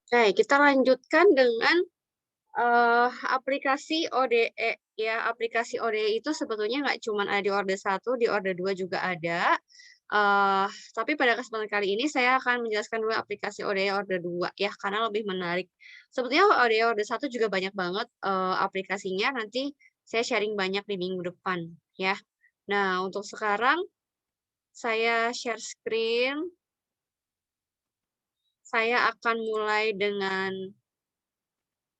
Nah, kita lanjutkan dengan aplikasi ODE ya. Aplikasi ODE itu sebetulnya nggak cuma ada di Orde 1, di Orde 2 juga ada. Tapi pada kesempatan kali ini saya akan menjelaskan dulu aplikasi ODE Orde 2 ya, karena lebih menarik. Sebetulnya ODE Orde 1 juga banyak banget aplikasinya, nanti saya sharing banyak di minggu depan ya. Nah, untuk sekarang saya share screen. Saya akan mulai dengan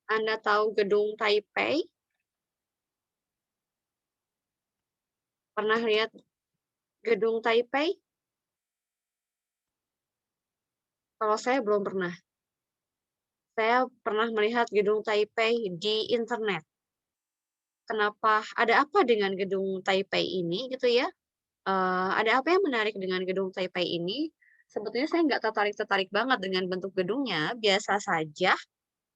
Anda tahu gedung Taipei? Pernah lihat gedung Taipei? Kalau saya belum pernah. Saya pernah melihat gedung Taipei di internet. Kenapa? Ada apa dengan gedung Taipei ini gitu ya? Ada apa yang menarik dengan gedung Taipei ini? Sebetulnya saya nggak tertarik-tertarik banget dengan bentuk gedungnya, biasa saja,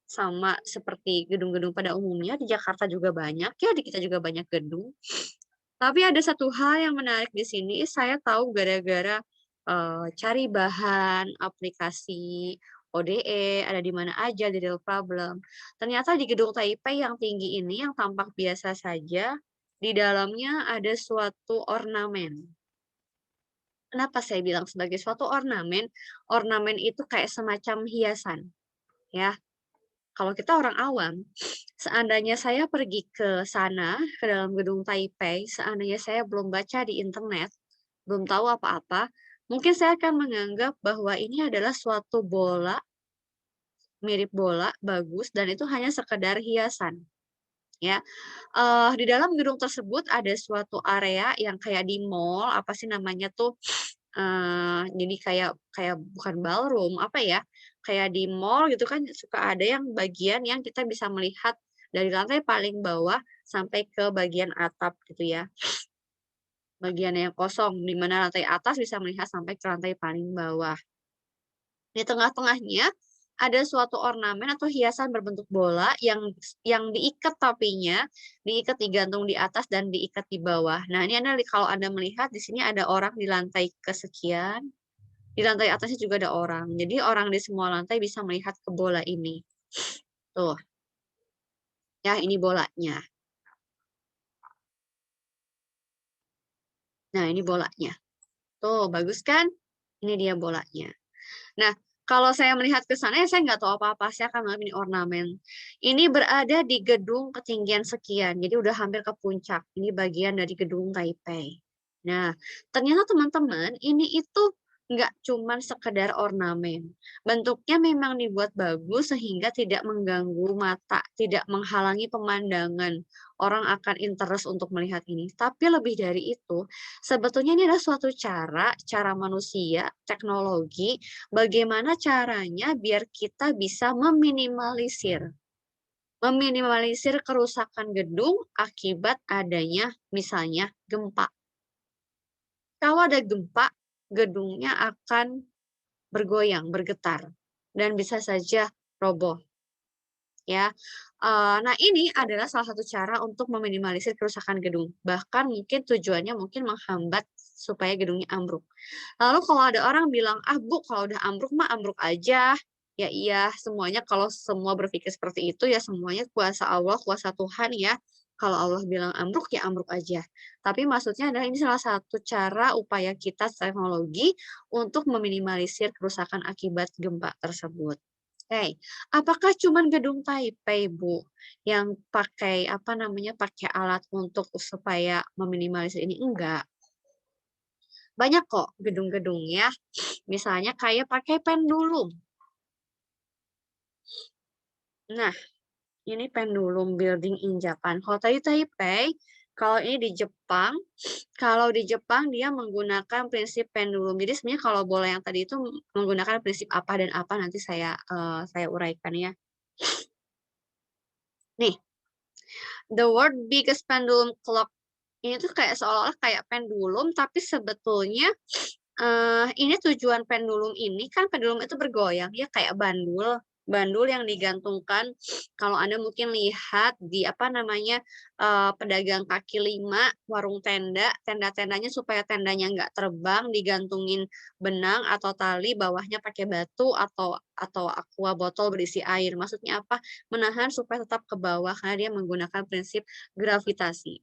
sama seperti gedung-gedung pada umumnya. Di Jakarta juga banyak ya, di kita juga banyak gedung. Tapi ada satu hal yang menarik di sini, saya tahu gara-gara, cari bahan aplikasi ODE, ada di mana aja, di Real Problem. Ternyata di gedung Taipei yang tinggi ini, yang tampak biasa saja, di dalamnya ada suatu ornamen. Kenapa saya bilang sebagai suatu ornamen? Ornamen itu kayak semacam hiasan, ya. Kalau kita orang awam, seandainya saya pergi ke sana, ke dalam gedung Taipei, seandainya saya belum baca di internet, belum tahu apa-apa, mungkin saya akan menganggap bahwa ini adalah suatu bola, mirip bola, bagus, dan itu hanya sekedar hiasan, ya. Di dalam gedung tersebut ada suatu area yang kayak di mall, apa sih namanya tuh, jadi kayak kayak bukan ballroom, apa ya, kayak di mall gitu kan suka ada yang bagian yang kita bisa melihat dari lantai paling bawah sampai ke bagian atap gitu ya. Bagian yang kosong, di mana lantai atas bisa melihat sampai ke lantai paling bawah. Di tengah-tengahnya ada suatu ornamen atau hiasan berbentuk bola yang diikat topinya, diikat digantung di atas dan diikat di bawah. Nah, ini Anda kalau Anda melihat di sini ada orang di lantai kesekian, di lantai atasnya juga ada orang. Jadi orang di semua lantai bisa melihat ke bola ini. Tuh, ya ini bolanya. Nah, ini bolanya. Tuh, bagus kan? Ini dia bolanya. Nah, kalau saya melihat ke sana ya saya nggak tahu apa-apa, saya akan menganggap ini ornamen. Ini berada di gedung ketinggian sekian, jadi udah hampir ke puncak. Ini bagian dari gedung Taipei. Nah, ternyata teman-teman, ini itu nggak cuman sekedar ornamen. Bentuknya memang dibuat bagus sehingga tidak mengganggu mata, tidak menghalangi pemandangan. Orang akan interest untuk melihat ini. Tapi lebih dari itu, sebetulnya ini adalah suatu cara manusia, teknologi, bagaimana caranya biar kita bisa meminimalisir kerusakan gedung akibat adanya misalnya gempa. Kalau ada gempa, gedungnya akan bergoyang, bergetar, dan bisa saja roboh, ya. Nah, ini adalah salah satu cara untuk meminimalisir kerusakan gedung. Bahkan mungkin tujuannya mungkin menghambat supaya gedungnya ambruk. Lalu kalau ada orang bilang, "Ah, Bu, kalau udah ambruk mah ambruk aja." Ya iya, semuanya kalau semua berpikir seperti itu ya semuanya kuasa Allah, kuasa Tuhan ya. Kalau Allah bilang ambruk, ya ambruk aja. Tapi maksudnya adalah ini salah satu cara upaya kita teknologi untuk meminimalisir kerusakan akibat gempa tersebut. Oke, apakah cuman gedung Taipei, Bu, yang pakai apa namanya, pakai alat untuk supaya meminimalisir ini? Enggak. Banyak kok gedung-gedung ya, misalnya kayak pakai pendulum. Nah, ini pendulum building in Japan. Kalau tadi Taipei, kalau ini di Jepang, kalau di Jepang dia menggunakan prinsip pendulum. Jadi sebenarnya kalau bola yang tadi itu menggunakan prinsip apa dan apa nanti saya uraikan ya. Nih, the world biggest pendulum clock ini tuh kayak seolah-olah kayak pendulum, tapi sebetulnya ini tujuan pendulum ini kan pendulum itu bergoyang ya kayak bandul. Bandul yang digantungkan kalau Anda mungkin lihat di apa namanya, pedagang kaki lima, warung tenda, tenda-tendanya supaya tendanya nggak terbang digantungin benang atau tali, bawahnya pakai batu atau aqua botol berisi air. Maksudnya apa? Menahan supaya tetap ke bawah karena dia menggunakan prinsip gravitasi.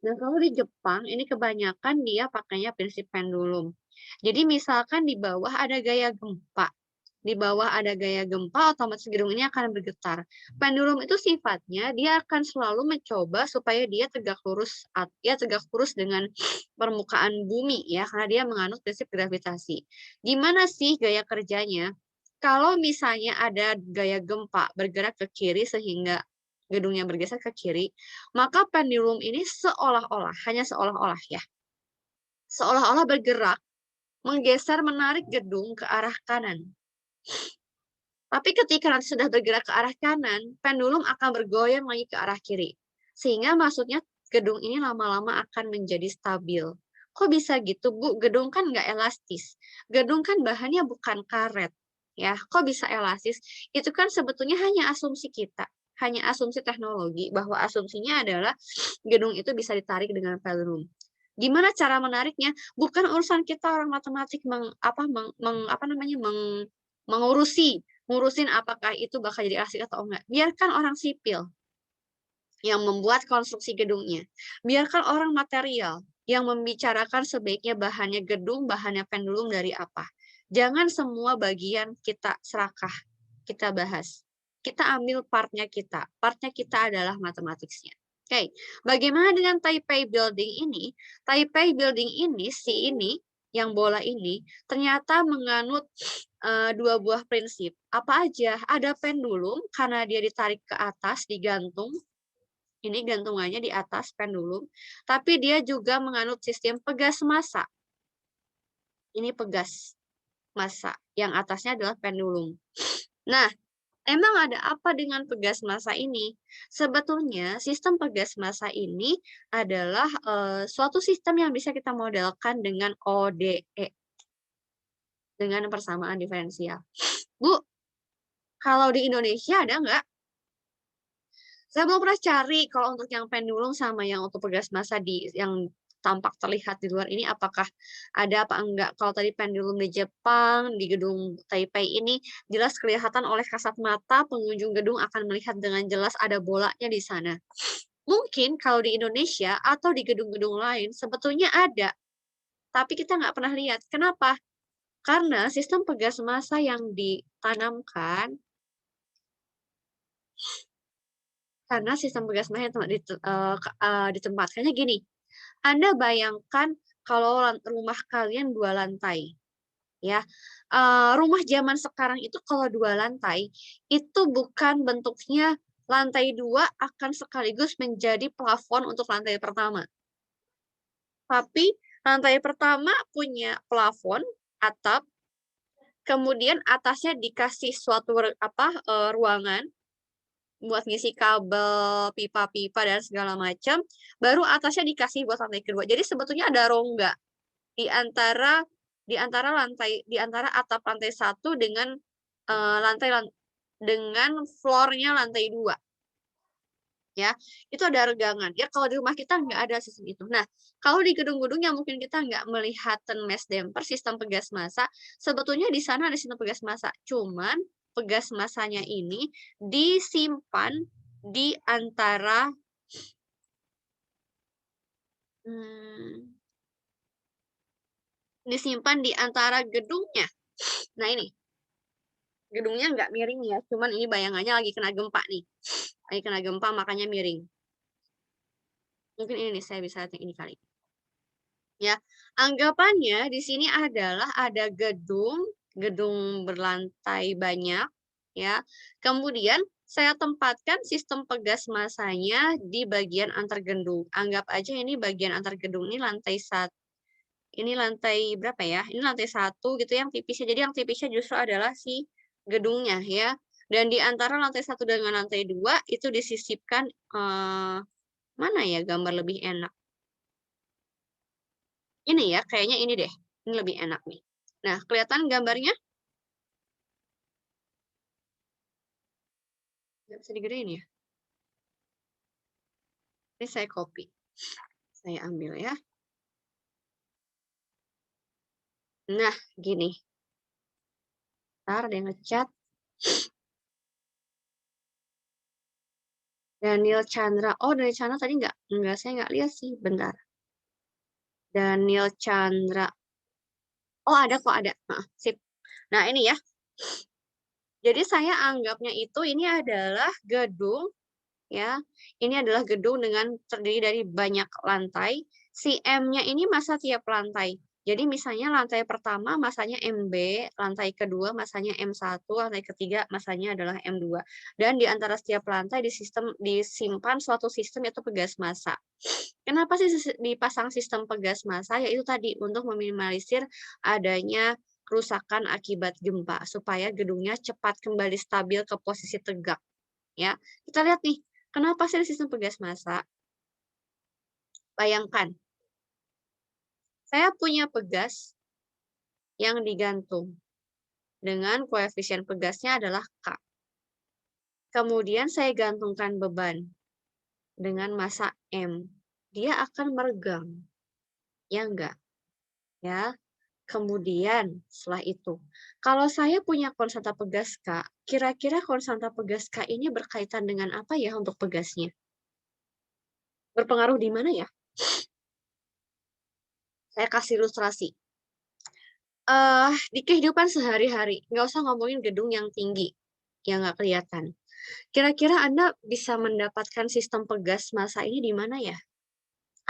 Nah, kalau di Jepang ini kebanyakan dia pakainya prinsip pendulum. Jadi misalkan di bawah ada gaya gempa. Di bawah ada gaya gempa, otomatis gedung ini akan bergetar. Pendulum itu sifatnya dia akan selalu mencoba supaya dia tegak lurus dengan permukaan bumi ya, karena dia menganut prinsip gravitasi. Gimana sih gaya kerjanya? Kalau misalnya ada gaya gempa bergerak ke kiri sehingga gedungnya bergeser ke kiri, maka pendulum ini seolah-olah, hanya seolah-olah ya, seolah-olah bergerak, menggeser menarik gedung ke arah kanan. Tapi ketika nanti sudah bergerak ke arah kanan, pendulum akan bergoyang lagi ke arah kiri. Sehingga maksudnya gedung ini lama-lama akan menjadi stabil. Kok bisa gitu, Bu? Gedung kan nggak elastis. Gedung kan bahannya bukan karet. Ya, kok bisa elastis? Itu kan sebetulnya hanya asumsi kita. Hanya asumsi teknologi, bahwa asumsinya adalah gedung itu bisa ditarik dengan pendulum. Gimana cara menariknya? Bukan urusan kita orang matematik ngurusin apakah itu bakal jadi asik atau enggak. Biarkan orang sipil yang membuat konstruksi gedungnya. Biarkan orang material yang membicarakan sebaiknya bahannya gedung, bahannya pendulum dari apa. Jangan semua bagian kita serakah, kita bahas. Kita ambil partnya kita. Partnya kita adalah matematiknya. Oke, bagaimana dengan Taipei Building ini? Taipei Building ini, yang bola ini, ternyata menganut 2 buah prinsip. Apa aja? Ada pendulum, karena dia ditarik ke atas, digantung. Ini gantungannya di atas pendulum. Tapi dia juga menganut sistem pegas massa. Ini pegas massa. Yang atasnya adalah pendulum. Nah, emang ada apa dengan pegas massa ini? Sebetulnya sistem pegas massa ini adalah suatu sistem yang bisa kita modelkan dengan ODE, dengan persamaan diferensial. Bu, kalau di Indonesia ada nggak? Saya belum pernah cari kalau untuk yang pendulum sama yang untuk pegas massa yang tampak terlihat di luar ini apakah ada apa enggak. Kalau tadi pendulum di Jepang, di gedung Taipei ini jelas kelihatan oleh kasat mata pengunjung gedung akan melihat dengan jelas ada bolanya di sana. Mungkin kalau di Indonesia atau di gedung-gedung lain sebetulnya ada, tapi kita nggak pernah lihat. Kenapa? Karena sistem pegas massa yang ditanamkan karena sistem pegas massa yang ditempatkannya gini, Anda bayangkan kalau rumah kalian 2 lantai, ya. Rumah zaman sekarang itu kalau 2 lantai, itu bukan bentuknya lantai 2 akan sekaligus menjadi plafon untuk lantai pertama. Tapi lantai pertama punya plafon, atap, kemudian atasnya dikasih suatu ruangan buat ngisi kabel, pipa-pipa, dan segala macam, baru atasnya dikasih buat lantai kedua. Jadi sebetulnya ada rongga di antara di antara atap lantai satu dengan lantai dengan floor-nya lantai 2 ya. Itu ada regangan. Ya kalau di rumah kita nggak ada sistem itu. Nah, kalau di gedung-gedung yang mungkin kita nggak melihat mesh damper, sistem pegas massa, sebetulnya di sana ada sistem pegas massa. Cuman pegas massanya ini disimpan di antara gedungnya. Nah ini, gedungnya nggak miring ya, cuman ini bayangannya lagi kena gempa nih. Lagi kena gempa makanya miring. Mungkin ini nih, saya bisa lihat yang ini kali. Ya, anggapannya di sini adalah ada gedung berlantai banyak, ya. Kemudian saya tempatkan sistem pegas massanya di bagian antar gedung. Anggap aja ini bagian antar gedung ini ini lantai berapa ya? Ini lantai 1 gitu yang tipisnya. Jadi yang tipisnya justru adalah si gedungnya ya. Dan di antara lantai 1 dengan lantai 2 itu disisipkan mana ya gambar lebih enak? Ini ya, kayaknya ini deh. Ini lebih enak nih. Nah, kelihatan gambarnya? Nggak bisa digedein ya? Ini saya copy. Saya ambil ya. Nah, gini. Entar ada yang nge-chat. Daniel Chandra. Oh, Daniel Chandra tadi nggak? Enggak, saya nggak lihat sih. Bentar. Daniel Chandra. Oh, ada kok, ada. Heeh, sip. Nah, ini ya. Jadi saya anggapnya itu ini adalah gedung ya. Ini adalah gedung dengan terdiri dari banyak lantai. Si M-nya ini masa tiap lantai. Jadi misalnya lantai pertama masanya MB, lantai kedua masanya M1, lantai ketiga masanya adalah M2. Dan di antara setiap lantai disimpan suatu sistem yaitu pegas massa. Kenapa sih dipasang sistem pegas massa? Yaitu tadi untuk meminimalisir adanya kerusakan akibat gempa supaya gedungnya cepat kembali stabil ke posisi tegak. Ya, kita lihat nih, kenapa sih sistem pegas massa? Bayangkan, saya punya pegas yang digantung dengan koefisien pegasnya adalah K. Kemudian saya gantungkan beban dengan massa M. Dia akan meregang, ya enggak? Ya. Kemudian setelah itu, kalau saya punya konstanta pegas K, kira-kira konstanta pegas K ini berkaitan dengan apa ya untuk pegasnya? Berpengaruh di mana ya? Saya kasih ilustrasi. Di kehidupan sehari-hari, nggak usah ngomongin gedung yang tinggi, yang nggak kelihatan. Kira-kira Anda bisa mendapatkan sistem pegas massa ini di mana ya?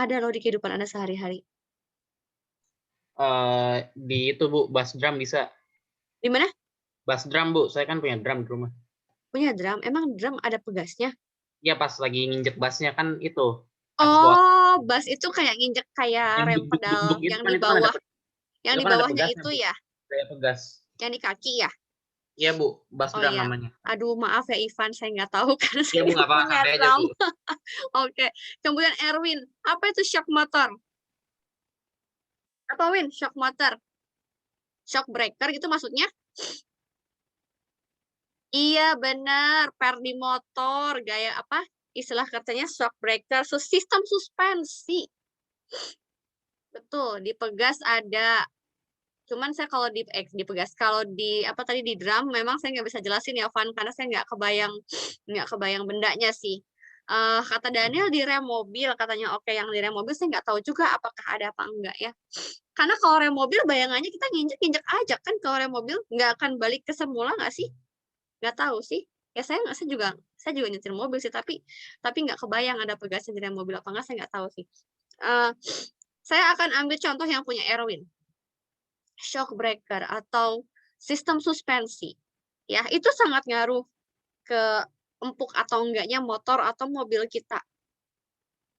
Ada loh di kehidupan Anda sehari-hari. Di itu Bu, bass drum bisa. Di mana? Bass drum Bu, saya kan punya drum di rumah. Punya drum. Emang drum ada pegasnya? Iya pas lagi nginjek bassnya kan itu. Atas bawah. Oh, bass itu kayak nginjek kayak Yang rem duk duk duk pedal duk itu yang kan di bawah. Yang itu di kan ada bawahnya pegasnya itu Bu. ya? Kayak pegas. Yang di kaki ya? Iya Bu, bass Oh drum iya. namanya. Aduh, maaf ya Ivan, saya nggak tahu karena Iya saya Bu, nggak nggak apa-apa, punya santai aja drum. Bu. Oke. Kemudian Erwin, apa itu shock motor? Apa Win? Shock motor? Shock breaker gitu maksudnya? Iya benar, per di motor, gaya apa? Istilah katanya shock breaker, sistem suspensi. Betul, di pegas ada. Cuman saya kalau di pegas, kalau di apa tadi di drum, memang saya nggak bisa jelasin ya, Van, karena saya nggak kebayang bendanya sih. Kata Daniel di rem mobil, katanya oke yang di rem mobil saya nggak tahu juga apakah ada apa enggak ya. Karena kalau rem mobil bayangannya kita nginjek-nginjek aja kan kalau rem mobil nggak akan balik ke semula nggak sih? Nggak tahu sih. Ya saya juga nyetir mobil sih tapi nggak kebayang ada pegasnya di rem mobil apa enggak saya nggak tahu sih. Eh, saya akan ambil contoh yang punya Erwin, shock breaker atau sistem suspensi. Ya, itu sangat ngaruh ke empuk atau enggaknya motor atau mobil kita.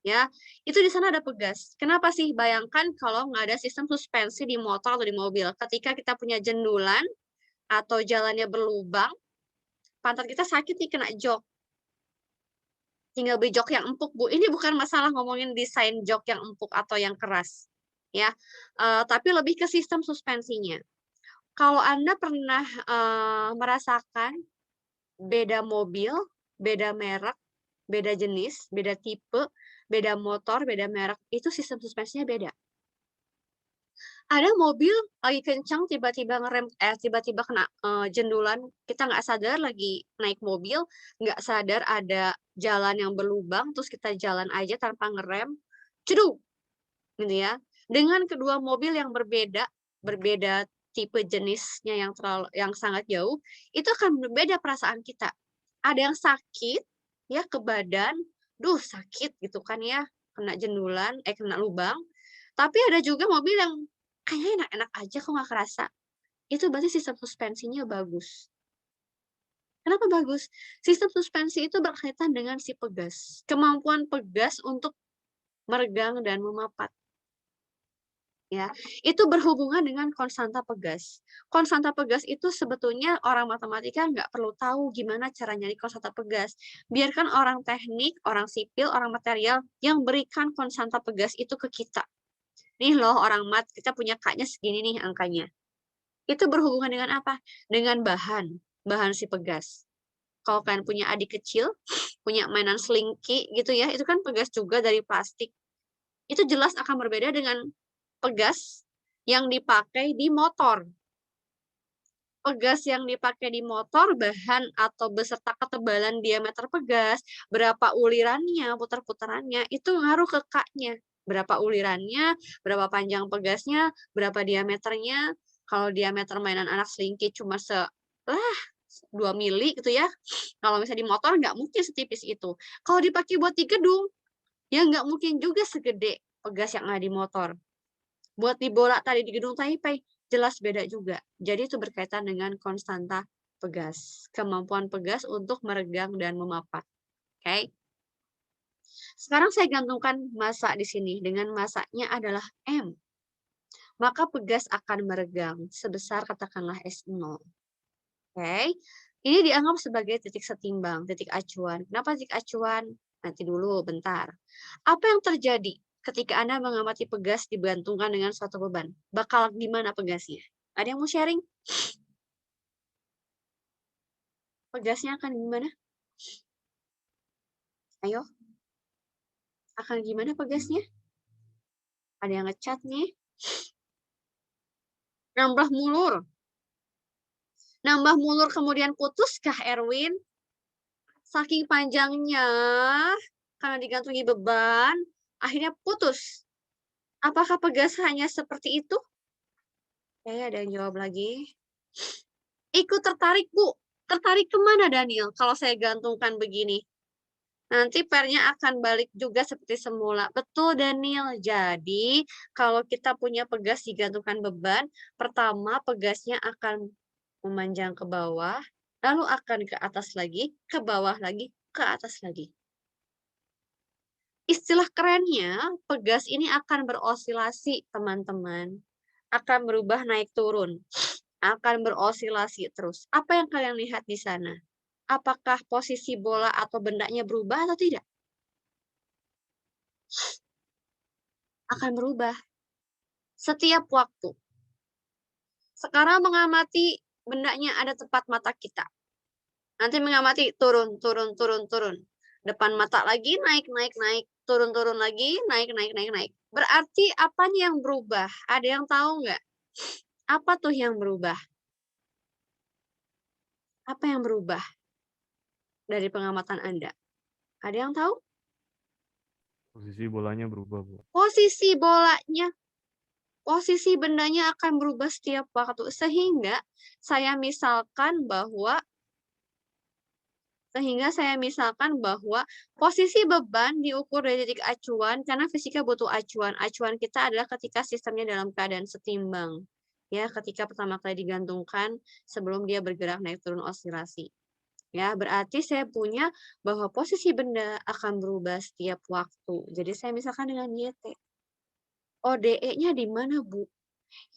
Ya, itu di sana ada pegas. Kenapa sih? Bayangkan kalau nggak ada sistem suspensi di motor atau di mobil. Ketika kita punya jendulan atau jalannya berlubang, pantat kita sakit nih kena jok. Tinggal beli jok yang empuk, Bu. Ini bukan masalah ngomongin desain jok yang empuk atau yang keras. Ya, tapi lebih ke sistem suspensinya. Kalau Anda pernah merasakan beda mobil, beda merek, beda jenis, beda tipe, beda motor, beda merek, itu sistem suspensinya beda. Ada mobil lagi kencang tiba-tiba ngerem, tiba-tiba kena jendulan, kita nggak sadar lagi naik mobil, nggak sadar ada jalan yang berlubang, terus kita jalan aja tanpa ngerem, ceduk, gitu ya. Dengan kedua mobil yang berbeda tipe jenisnya yang sangat jauh, itu akan berbeda perasaan kita. Ada yang sakit ya ke badan, duh sakit gitu kan ya, kena jendulan, kena lubang. Tapi ada juga mobil yang kayaknya enak-enak aja kok nggak kerasa. Itu berarti sistem suspensinya bagus. Kenapa bagus? Sistem suspensi itu berkaitan dengan si pegas. Kemampuan pegas untuk meregang dan memapat. Ya, itu berhubungan dengan konstanta pegas. Konstanta pegas itu sebetulnya orang matematika nggak perlu tahu gimana cara nyari konstanta pegas. Biarkan orang teknik, orang sipil, orang material yang berikan konstanta pegas itu ke kita. Nih loh orang mat, kita punya K-nya segini nih angkanya. Itu berhubungan dengan apa? Dengan bahan si pegas. Kalau kalian punya adik kecil, punya mainan selingki gitu ya, itu kan pegas juga dari plastik. Itu jelas akan berbeda dengan pegas yang dipakai di motor. Pegas yang dipakai di motor, bahan atau beserta ketebalan diameter pegas, berapa ulirannya, putar-putarannya, itu ngaruh ke K-nya. Berapa ulirannya, berapa panjang pegasnya, berapa diameternya. Kalau diameter mainan anak selingki cuma 2 mili gitu ya. Kalau misalnya di motor nggak mungkin setipis itu. Kalau dipakai buat di gedung, ya nggak mungkin juga segede pegas yang ada di motor. Buat di bola tadi di gedung Taipei, jelas beda juga. Jadi itu berkaitan dengan konstanta pegas. Kemampuan pegas untuk meregang dan memapat. Oke. Sekarang saya gantungkan massa di sini. Dengan massanya adalah M. Maka pegas akan meregang sebesar katakanlah S0. Oke. Ini dianggap sebagai titik setimbang, titik acuan. Kenapa titik acuan? Nanti dulu, bentar. Apa yang terjadi ketika Anda mengamati pegas digantungkan dengan suatu beban? Bakal gimana pegasnya? Ada yang mau sharing? Pegasnya akan gimana? Ayo. Akan gimana pegasnya? Ada yang ngecat nih? Nambah mulur. Nambah mulur kemudian putuskah, Erwin? Saking panjangnya, karena digantungi beban, akhirnya putus. Apakah pegas hanya seperti itu? Ada yang jawab lagi. Ikut tertarik, Bu. Tertarik kemana, Daniel, kalau saya gantungkan begini? Nanti pernya akan balik juga seperti semula. Betul, Daniel. Jadi, kalau kita punya pegas digantungkan beban, pertama pegasnya akan memanjang ke bawah, lalu akan ke atas lagi, ke bawah lagi, ke atas lagi. Istilah kerennya, pegas ini akan berosilasi, teman-teman. Akan berubah naik turun. Akan berosilasi terus. Apa yang kalian lihat di sana? Apakah posisi bola atau bendanya berubah atau tidak? Akan berubah setiap waktu. Sekarang mengamati bendanya ada tepat mata kita. Nanti mengamati turun, turun, turun, turun. Depan mata lagi naik, naik, naik. Turun, turun lagi, naik, naik, naik, naik. Berarti apanya yang berubah? Ada yang tahu nggak? Apa tuh yang berubah? Apa yang berubah dari pengamatan Anda? Ada yang tahu? Posisi bolanya berubah, Bu. Posisi bolanya, posisi bendanya akan berubah setiap waktu. Sehingga saya misalkan bahwa posisi beban diukur dari titik acuan karena fisika butuh acuan. Acuan kita adalah ketika sistemnya dalam keadaan setimbang. Ya, ketika pertama kali digantungkan sebelum dia bergerak naik turun osilasi. Ya, berarti saya punya bahwa posisi benda akan berubah setiap waktu. Jadi saya misalkan dengan YT. ODE-nya di mana, Bu?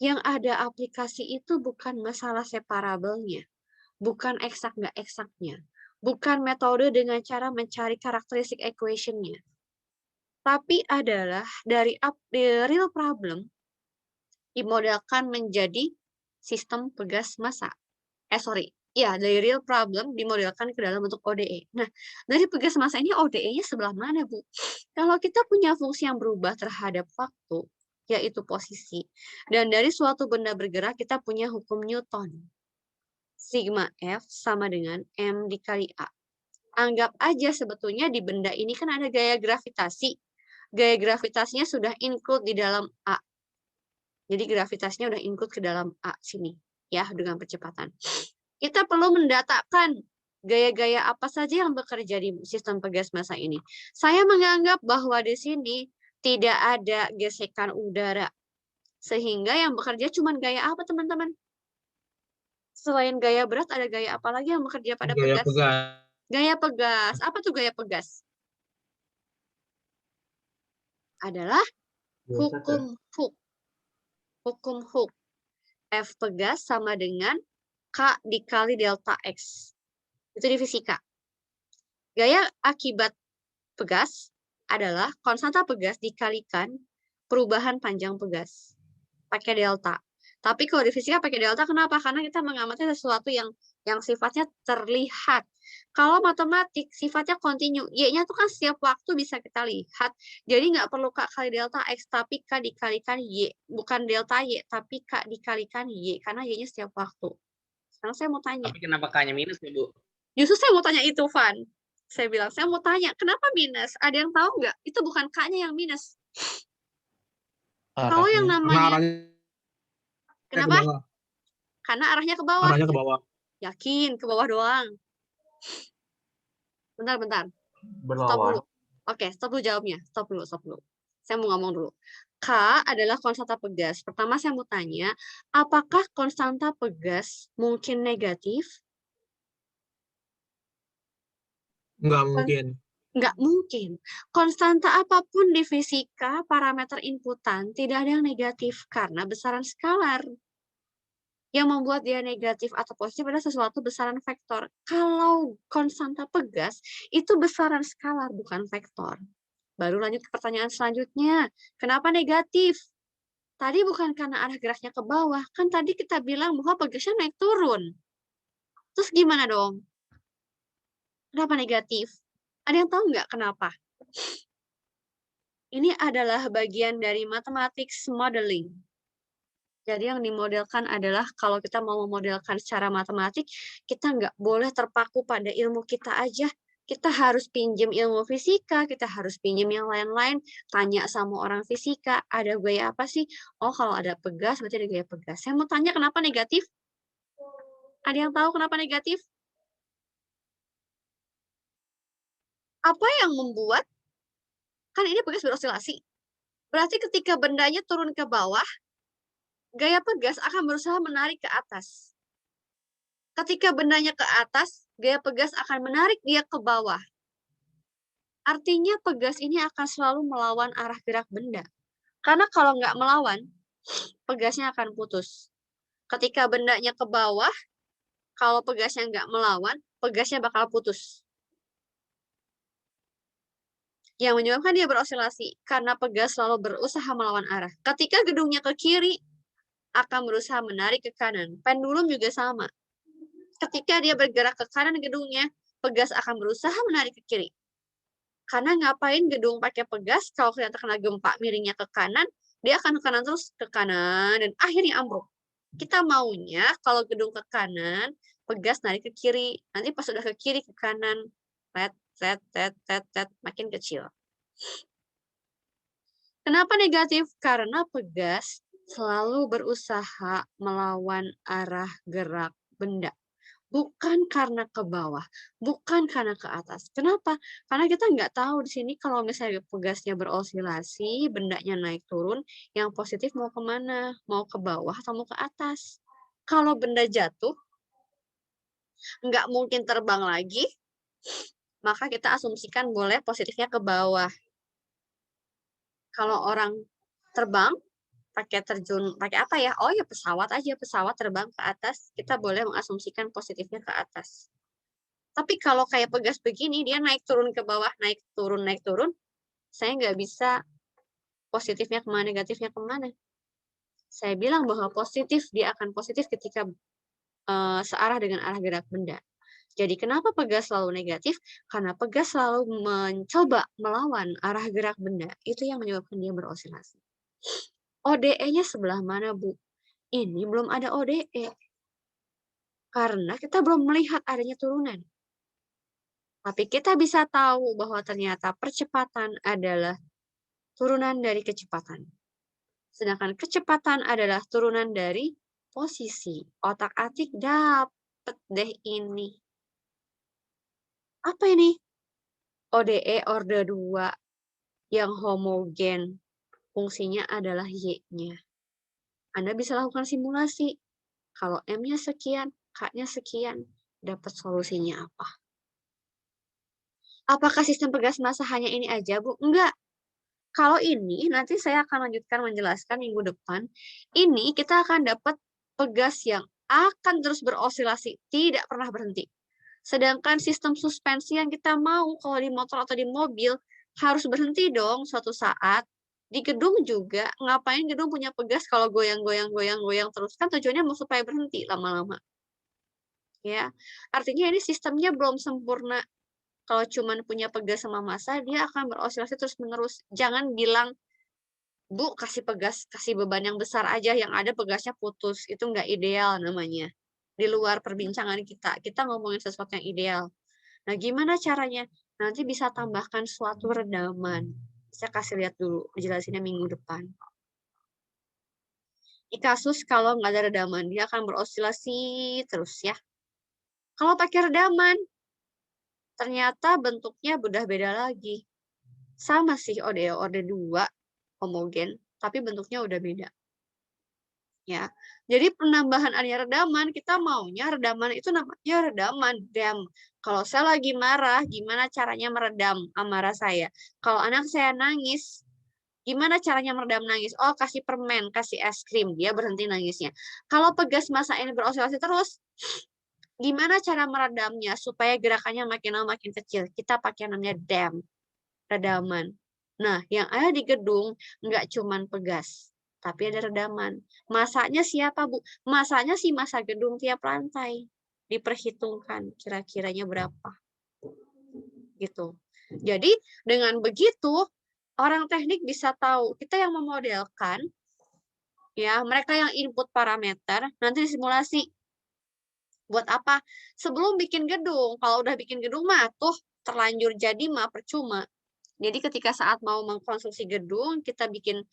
Yang ada aplikasi itu bukan masalah separabelnya. Bukan eksak nggak eksaknya. Bukan metode dengan cara mencari karakteristik equation-nya. Tapi adalah dari real problem dimodelkan menjadi sistem pegas massa. Dari real problem dimodelkan ke dalam bentuk ODE. Nah, dari pegas massa ini ODE-nya sebelah mana, Bu? Kalau kita punya fungsi yang berubah terhadap waktu, yaitu posisi, dan dari suatu benda bergerak kita punya hukum Newton. Sigma F sama dengan M dikali A. Anggap aja sebetulnya di benda ini kan ada gaya gravitasi. Gaya gravitasinya sudah include di dalam A. Jadi gravitasinya udah include ke dalam A sini. Ya, dengan percepatan. Kita perlu mendatakan gaya-gaya apa saja yang bekerja di sistem pegas massa ini. Saya menganggap bahwa di sini tidak ada gesekan udara. Sehingga yang bekerja cuma gaya apa, teman-teman? Selain gaya berat, ada gaya apa lagi yang bekerja pada Gaya pegas? pegas. Gaya pegas. Apa tuh gaya pegas? Adalah hukum Hooke. Hukum Hooke. F pegas sama dengan K dikali delta X. Itu di fisika. Gaya akibat pegas adalah konstanta pegas dikalikan perubahan panjang pegas. Pakai delta. Tapi kalau di fisika pakai delta, kenapa? Karena kita mengamati sesuatu yang yang sifatnya terlihat. Kalau matematik sifatnya kontinu, Y-nya tuh kan setiap waktu bisa kita lihat. Jadi nggak perlu K kali delta X, tapi K dikalikan Y. Bukan delta Y, tapi K dikalikan Y, karena Y-nya setiap waktu. Sekarang saya mau tanya. Tapi kenapa K-nya minus ya, Bu? Justru saya mau tanya itu, Van. Saya bilang, saya mau tanya, kenapa minus? Ada yang tahu nggak? Itu bukan K-nya yang minus. Kalau yang namanya... Kenapa? Karena arahnya ke bawah. Arahnya ke bawah. Yakin, ke bawah doang. Bentar. Stop dulu. Oke, stop dulu jawabnya. Stop dulu. Saya mau ngomong dulu. K adalah konstanta pegas. Pertama saya mau tanya, apakah konstanta pegas mungkin negatif? Nggak mungkin. Nggak mungkin. Konstanta apapun di fisika, parameter inputan, tidak ada yang negatif karena besaran skalar. Yang membuat dia negatif atau positif adalah sesuatu besaran vektor. Kalau konstanta pegas, itu besaran skalar, bukan vektor. Baru lanjut ke pertanyaan selanjutnya. Kenapa negatif? Tadi bukan karena arah geraknya ke bawah. Kan tadi kita bilang bahwa pegasnya naik turun. Terus gimana dong? Kenapa negatif? Ada yang tahu nggak kenapa? Ini adalah bagian dari mathematics modeling. Jadi yang dimodelkan adalah kalau kita mau memodelkan secara matematik, kita nggak boleh terpaku pada ilmu kita aja. Kita harus pinjam ilmu fisika, kita harus pinjam yang lain-lain, tanya sama orang fisika, ada gaya apa sih? Oh, kalau ada pegas, berarti ada gaya pegas. Saya mau tanya kenapa negatif? Ada yang tahu kenapa negatif? Apa yang membuat, kan ini pegas berosilasi. Berarti ketika bendanya turun ke bawah, gaya pegas akan berusaha menarik ke atas. Ketika bendanya ke atas, gaya pegas akan menarik dia ke bawah. Artinya pegas ini akan selalu melawan arah gerak benda. Karena kalau nggak melawan, pegasnya akan putus. Ketika bendanya ke bawah, kalau pegasnya nggak melawan, pegasnya bakal putus. Yang menyebabkan dia berosilasi, karena pegas selalu berusaha melawan arah. Ketika gedungnya ke kiri, akan berusaha menarik ke kanan. Pendulum juga sama. Ketika dia bergerak ke kanan gedungnya, pegas akan berusaha menarik ke kiri. Karena ngapain gedung pakai pegas, kalau ternyata kena gempa miringnya ke kanan, dia akan ke kanan terus ke kanan, dan akhirnya ambruk. Kita maunya kalau gedung ke kanan, pegas narik ke kiri. Nanti pas udah ke kiri, ke kanan, makin kecil. Kenapa negatif? Karena pegas selalu berusaha melawan arah gerak benda. Bukan karena ke bawah, bukan karena ke atas. Kenapa? Karena kita nggak tahu di sini kalau misalnya pegasnya berosilasi, bendanya naik turun, yang positif mau kemana? Mau ke bawah atau mau ke atas? Kalau benda jatuh, nggak mungkin terbang lagi, maka kita asumsikan boleh positifnya ke bawah. Kalau orang terbang, pakai terjun, pakai apa ya? Oh ya pesawat aja, pesawat terbang ke atas, kita boleh mengasumsikan positifnya ke atas. Tapi kalau kayak pegas begini, dia naik turun ke bawah, naik turun, saya nggak bisa positifnya kemana, negatifnya kemana. Saya bilang bahwa positif, dia akan positif ketika searah dengan arah gerak benda. Jadi kenapa pegas selalu negatif? Karena pegas selalu mencoba melawan arah gerak benda. Itu yang menyebabkan dia berosilasi. ODE-nya sebelah mana, Bu? Ini belum ada ODE. Karena kita belum melihat adanya turunan. Tapi kita bisa tahu bahwa ternyata percepatan adalah turunan dari kecepatan. Sedangkan kecepatan adalah turunan dari posisi. Otak-atik dapet deh ini. Apa ini? ODE orde 2 yang homogen. Fungsinya adalah Y-nya. Anda bisa lakukan simulasi. Kalau M-nya sekian, K-nya sekian, dapat solusinya apa? Apakah sistem pegas massa hanya ini aja, Bu? Enggak. Kalau ini, nanti saya akan lanjutkan menjelaskan minggu depan. Ini kita akan dapat pegas yang akan terus berosilasi, tidak pernah berhenti. Sedangkan sistem suspensi yang kita mau, kalau di motor atau di mobil, harus berhenti dong suatu saat. Di gedung juga, ngapain gedung punya pegas kalau goyang terus? Kan tujuannya mau supaya berhenti lama-lama. Ya, artinya ini sistemnya belum sempurna. Kalau cuman punya pegas sama massa, dia akan beroscilasi terus-menerus. Jangan bilang, "Bu, kasih pegas, kasih beban yang besar aja, yang ada pegasnya putus." Itu nggak ideal namanya. Di luar perbincangan kita, kita ngomongin sesuatu yang ideal. Nah, gimana caranya? Nanti bisa tambahkan suatu redaman. Saya kasih lihat dulu, jelasinnya minggu depan. Di kasus kalau nggak ada redaman, dia akan beroscilasi terus ya. Kalau pakai redaman, ternyata bentuknya udah beda lagi. Sama sih ode 2 homogen, tapi bentuknya udah beda. Ya. Jadi penambahan adanya redaman, kita maunya redaman itu namanya redaman dam. Kalau saya lagi marah, gimana caranya meredam amarah saya? Kalau anak saya nangis, gimana caranya meredam nangis? Oh, kasih permen, kasih es krim, dia berhenti nangisnya. Kalau pegas massa ini beroscilasi terus, gimana cara meredamnya supaya gerakannya makin lama makin kecil? Kita pakai namanya dam, redaman. Nah, yang ada di gedung nggak cuman pegas, tapi ada redaman. Masanya siapa, Bu? Masanya si massa gedung tiap lantai. Diperhitungkan kira-kiranya berapa. Gitu. Jadi, dengan begitu, orang teknik bisa tahu. Kita yang memodelkan, ya mereka yang input parameter, nanti disimulasi. Buat apa? Sebelum bikin gedung, kalau udah bikin gedung mah tuh terlanjur jadi mah percuma. Jadi ketika saat mau mengkonstruksi gedung, kita bikin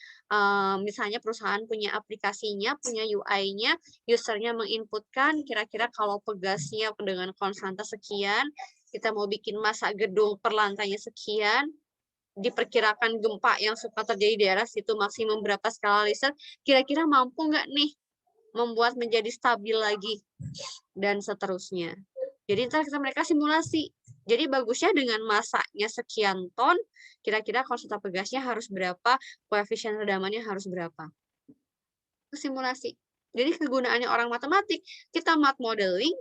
misalnya perusahaan punya aplikasinya, punya UI-nya, usernya menginputkan kira-kira kalau pegasnya dengan konstanta sekian, kita mau bikin massa gedung per lantainya sekian, diperkirakan gempa yang suka terjadi di daerah situ maksimum berapa skala Richter, kira-kira mampu nggak nih membuat menjadi stabil lagi, dan seterusnya. Jadi ntar mereka simulasi. Jadi bagusnya dengan massanya sekian ton, kira-kira konstanta pegasnya harus berapa, koefisien redamannya harus berapa. Itu simulasi. Jadi kegunaannya orang matematik, kita math modeling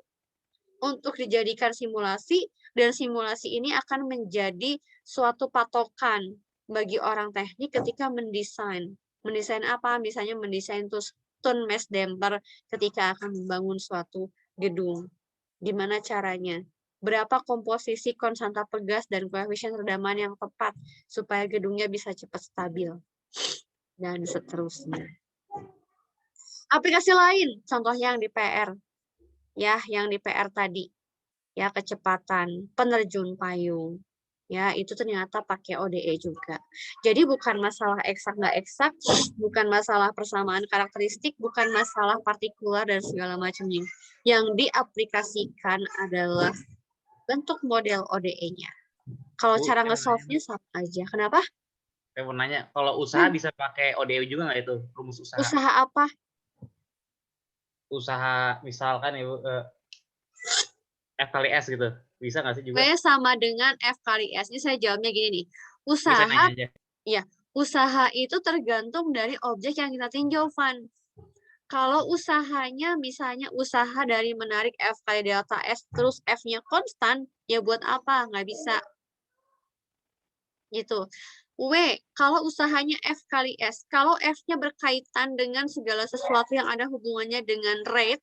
untuk dijadikan simulasi, dan simulasi ini akan menjadi suatu patokan bagi orang teknik ketika mendesain. Mendesain apa? Misalnya mendesain tone mesh damper ketika akan membangun suatu gedung. Gimana caranya? Berapa komposisi konstanta pegas dan koefisien redaman yang tepat supaya gedungnya bisa cepat stabil. Dan seterusnya. Aplikasi lain, contohnya yang di PR. Ya, yang di PR tadi. Ya, kecepatan, penerjun payung. Ya, itu ternyata pakai ODE juga. Jadi bukan masalah eksak nggak eksak, bukan masalah persamaan karakteristik, bukan masalah partikular dan segala macamnya. Yang diaplikasikan adalah bentuk model ODE-nya. Kalau Bu, cara saya mau nge-solve-nya sama aja. Kenapa? Saya mau nanya, kalau usaha bisa pakai ODE juga nggak itu, rumus usaha? Usaha apa? Usaha misalkan ya, F kali S gitu. Bisa nggak sih juga? Sebenarnya sama dengan F kali S. Ini saya jawabnya gini nih. Ini saya Usaha, nanya aja. ya, usaha itu tergantung dari objek yang kita tinjau, Van. Kalau usahanya misalnya usaha dari menarik F kali delta S, terus F-nya konstan, ya buat apa? Nggak bisa. Gitu. W, kalau usahanya F kali S, kalau F-nya berkaitan dengan segala sesuatu yang ada hubungannya dengan rate,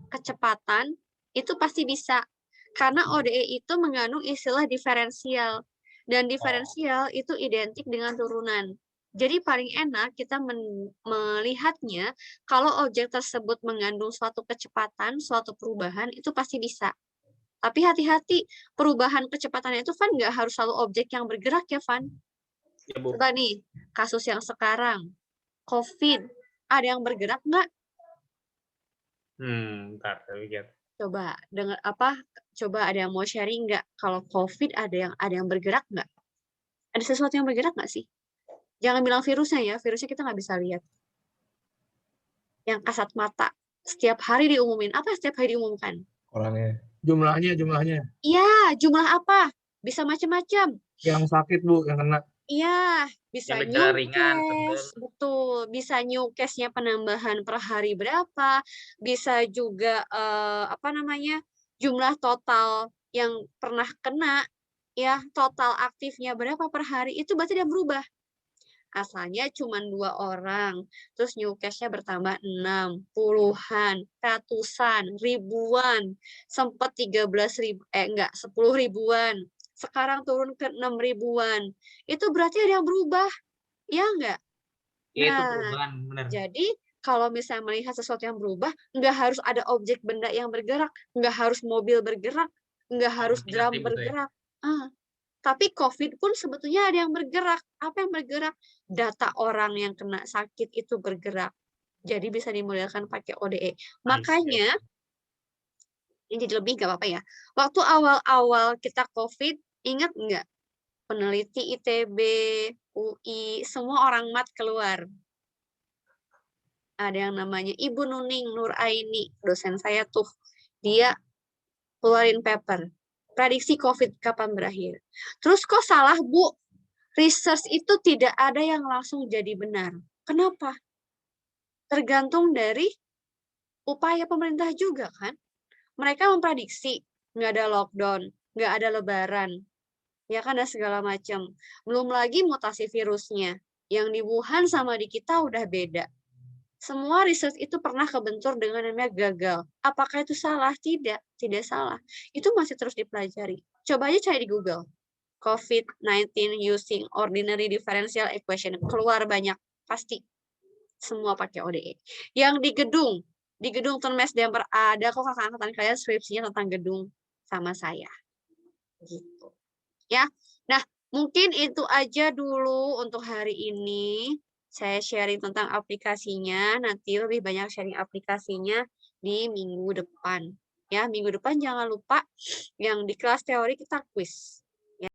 kecepatan, itu pasti bisa. Karena ODE itu mengandung istilah diferensial. Dan diferensial itu identik dengan turunan. Jadi paling enak kita melihatnya kalau objek tersebut mengandung suatu kecepatan, suatu perubahan, itu pasti bisa. Tapi hati-hati, perubahan kecepatannya itu Van nggak harus selalu objek yang bergerak ya Van. Ya, Bu. Coba nih, kasus yang sekarang, COVID, ada yang bergerak nggak? Ntar saya lihat. Coba dengar apa? Coba ada yang mau sharing nggak? Kalau COVID ada yang bergerak nggak? Ada sesuatu yang bergerak nggak sih? Jangan bilang virusnya ya, virusnya kita nggak bisa lihat. Yang kasat mata, setiap hari diumumin. Apa setiap hari diumumkan? Orangnya. Jumlahnya. Iya, jumlah apa? Bisa macam-macam. Yang sakit, Bu, yang kena. Iya, bisa Yang gejala ringan, newcase, betul. Bisa newcase-nya penambahan per hari berapa, bisa juga jumlah total yang pernah kena, ya total aktifnya berapa per hari, itu berarti dia berubah. Asalnya cuma 2 orang, terus new case-nya bertambah 6, puluhan, ratusan, ribuan, sempat 10 ribuan, sekarang turun ke 6 ribuan. Itu berarti ada yang berubah, ya nggak? Iya, itu Nah, perubahan, bener. jadi kalau misalnya melihat sesuatu yang berubah, nggak harus ada objek benda yang bergerak, nggak harus mobil bergerak, nggak harus Bikin drum atribut ya. bergerak. Tapi COVID pun sebetulnya ada yang bergerak. Apa yang bergerak? Data orang yang kena sakit itu bergerak. Jadi bisa dimuliakan pakai ODE. Makanya, ini jadi lebih nggak apa-apa ya. Waktu awal-awal kita COVID, ingat nggak? Peneliti ITB, UI, semua orang mat keluar. Ada yang namanya Ibu Nuning Nuraini, dosen saya tuh. Dia keluarin paper. Prediksi COVID kapan berakhir. Terus kok salah, Bu? Research itu tidak ada yang langsung jadi benar. Kenapa? Tergantung dari upaya pemerintah juga kan. Mereka memprediksi nggak ada lockdown, nggak ada lebaran, ya kan, ada segala macam. Belum lagi mutasi virusnya. Yang di Wuhan sama di kita udah beda. Semua research itu pernah kebentur dengan namanya gagal. Apakah itu salah? Tidak, tidak salah. Itu masih terus dipelajari. Coba aja cari di Google. COVID-19 using ordinary differential equation. Keluar banyak, pasti. Semua pakai ODE. Yang di gedung Tenmes Demper ada kok kakak angkatan kalian skripsinya tentang gedung sama saya. Gitu. Ya. Nah, mungkin itu aja dulu untuk hari ini. Saya sharing tentang aplikasinya, nanti lebih banyak sharing aplikasinya di minggu depan. Ya, minggu depan jangan lupa yang di kelas teori kita quiz.